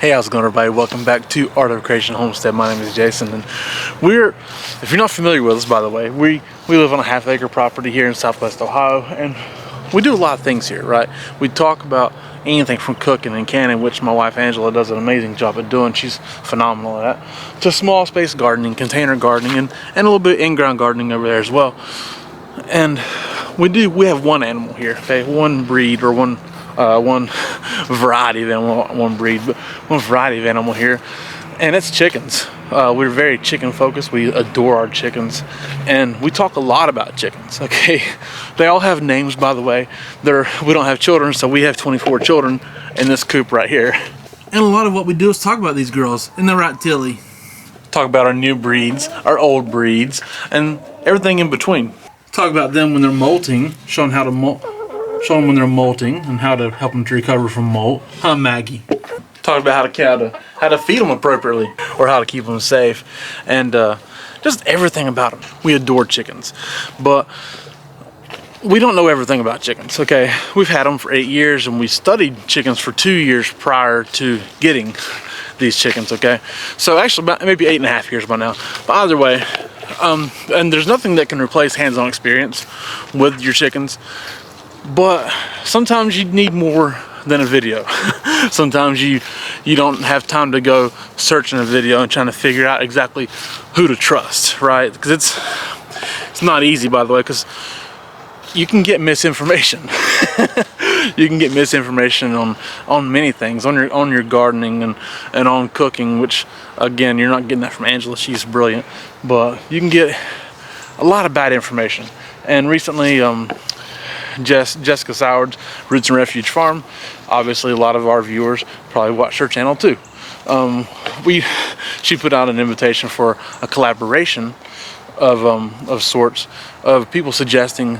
Hey, how's it going, everybody? Welcome back to Art of Creation Homestead. My name is Jason, and if you're not familiar with us, by the way, we live on a half-acre property here in Southwest Ohio, and we do a lot of things here, right? We talk about anything from cooking and canning, which my wife Angela does an amazing job at doing. She's phenomenal at that. To small space gardening, container gardening, and a little bit in-ground gardening over there as well. And we have one animal here, okay? One breed or one variety of animal, one breed, but one variety of animal here, and it's chickens. We're very chicken focused. We adore our chickens, and we talk a lot about chickens, okay? They all have names, by the way. We don't have children, so we have 24 children in this coop right here. And a lot of what we do is talk about these girls. Isn't that right, Tilly? Talk about our new breeds, our old breeds, and everything in between. Talk about them when they're molting, show them when they're molting and how to help them to recover from molt. Huh, Maggie? Talk about how to feed them appropriately or how to keep them safe, and just everything about them. We adore chickens, but we don't know everything about chickens, okay? We've had them for 8 years, and we studied chickens for 2 years prior to getting these chickens, okay? So actually about maybe 8.5 years by now. But either way, and there's nothing that can replace hands-on experience with your chickens. But sometimes you need more than a video. Sometimes you don't have time to go searching a video and trying to figure out exactly who to trust, right? Because it's not easy, by the way, because you can get misinformation. You can get misinformation on many things, on your gardening and on cooking, which again, you're not getting that from Angela. She's brilliant, but you can get a lot of bad information. And recently, Jessica Soward's Roots and Refuge farm. Obviously, a lot of our viewers probably watch her channel too. She put out an invitation for a collaboration of sorts of people suggesting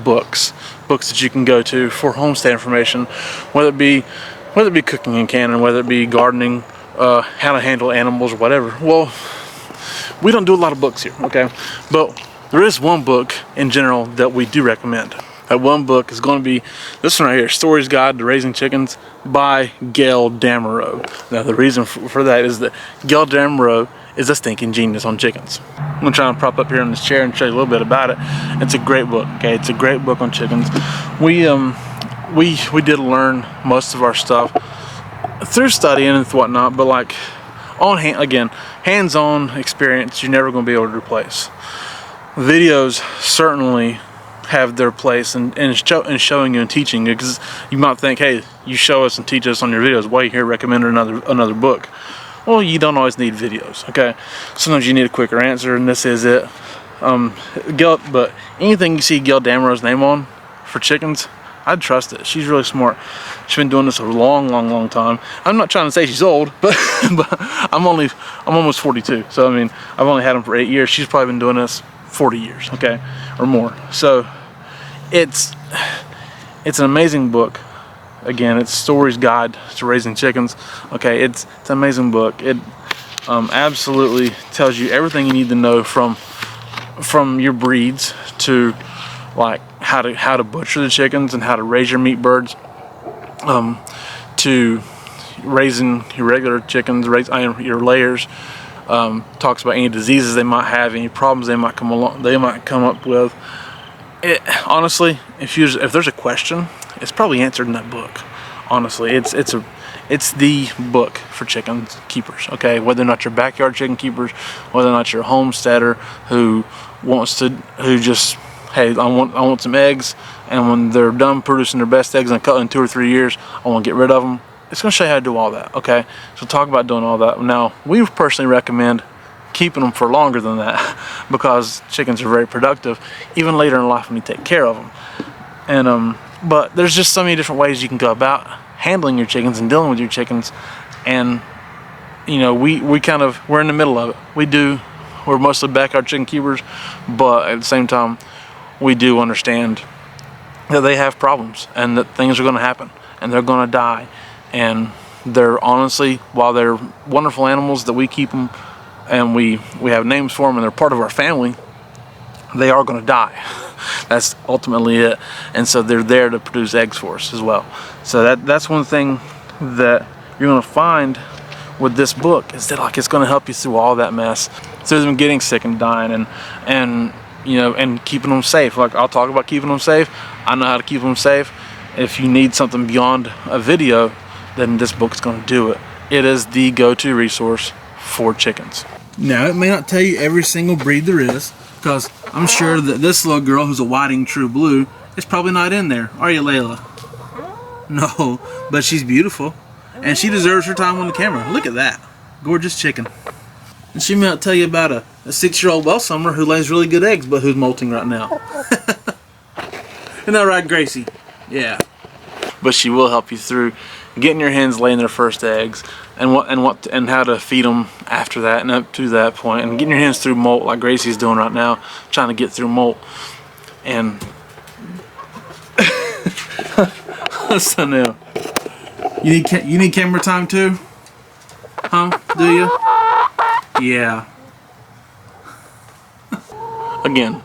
books that you can go to for homestead information, whether it be cooking and canning, whether it be gardening, how to handle animals or whatever. Well, we don't do a lot of books here, okay? But there is one book in general that we do recommend. That one book is going to be this one right here, Storey's Guide to Raising Chickens by Gail Damerow. Now the reason for that is that Gail Damerow is a stinking genius on chickens. I'm going to try and prop up here in this chair and show you a little bit about it. It's a great book, okay? It's a great book on chickens. We did learn most of our stuff through studying and whatnot, but like hands-on experience you're never going to be able to replace. Videos certainly have their place in showing you and teaching you, because you might think, hey, you show us and teach us on your videos, why are you here recommending another book? Well, you don't always need videos, okay? Sometimes you need a quicker answer, and this is it. But anything you see Gail Damerow's name on for chickens, I'd trust it. She's really smart. She's been doing this a long time. I'm not trying to say she's old, but I'm almost 42. So I mean, I've only had them for 8 years. She's probably been doing this 40 years, okay, or more. So it's an amazing book. Again, it's Storey's Guide to Raising Chickens. Okay, it's an amazing book. It absolutely tells you everything you need to know from your breeds to like how to butcher the chickens and how to raise your meat birds, to raising your regular chickens, your layers. Talks about any diseases they might have, any problems they might come up with. Honestly, if there's a question, it's probably answered in that book. Honestly, it's the book for chicken keepers. Okay, whether or not you're backyard chicken keepers, whether or not you're a homesteader who just, hey, I want some eggs, and when they're done producing their best eggs in 2 or 3 years, I want to get rid of them. It's going to show you how to do all that, okay? So talk about doing all that. Now, we personally recommend keeping them for longer than that because chickens are very productive, even later in life when you take care of them. And but there's just so many different ways you can go about handling your chickens and dealing with your chickens. And you know, we're in the middle of it. We're mostly backyard chicken keepers, but at the same time, we do understand that they have problems and that things are going to happen and they're going to die. And they're honestly, while they're wonderful animals that we keep them and we have names for them and they're part of our family, they are going to die. That's ultimately it. And so they're there to produce eggs for us as well. So that's one thing that you're gonna find with this book is that like it's gonna help you through all that mess, through them getting sick and dying, and you know, and keeping them safe. Like I'll talk about keeping them safe. I know how to keep them safe. If you need something beyond a video, then this book is gonna do it. It is the go-to resource for chickens. Now, it may not tell you every single breed there is, because I'm sure that this little girl who's a whiting true blue is probably not in there. Are you, Layla? No, but she's beautiful, and she deserves her time on the camera. Look at that. Gorgeous chicken. And she may not tell you about a 6-year-old Welsummer who lays really good eggs, but who's molting right now. Isn't that right, Gracie? Yeah. But she will help you through getting your hens laying their first eggs, and how to feed them after that and up to that point, and getting your hens through molt like Gracie's doing right now, trying to get through molt. And so now, you need camera time too, huh? Do you? Yeah. Again,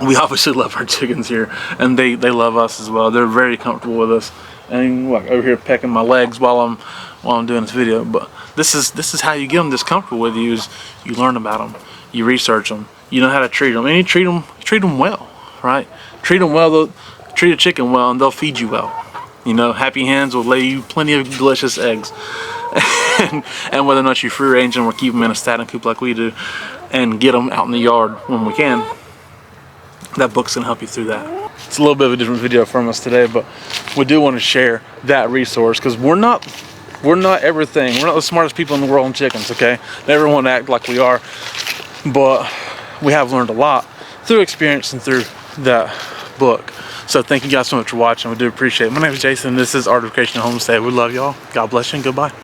we obviously love our chickens here, and they love us as well. They're very comfortable with us. And like over here pecking my legs while I'm doing this video. But this is how you get them this comfortable with you, is you learn about them, you research them, you know how to treat them, and you treat them well, right? Treat them well. Treat a chicken well, and they'll feed you well. You know, happy hens will lay you plenty of delicious eggs. and whether or not you free range them or keep them in a static coop like we do, and get them out in the yard when we can, that book's gonna help you through that. It's a little bit of a different video from us today, but we do want to share that resource, because we're not everything. We're not the smartest people in the world in chickens, okay? Never want to act like we are, but we have learned a lot through experience and through that book. So thank you guys so much for watching. We do appreciate it. My name is Jason. This is Art of Creation Homestead. We love y'all. God bless you and goodbye.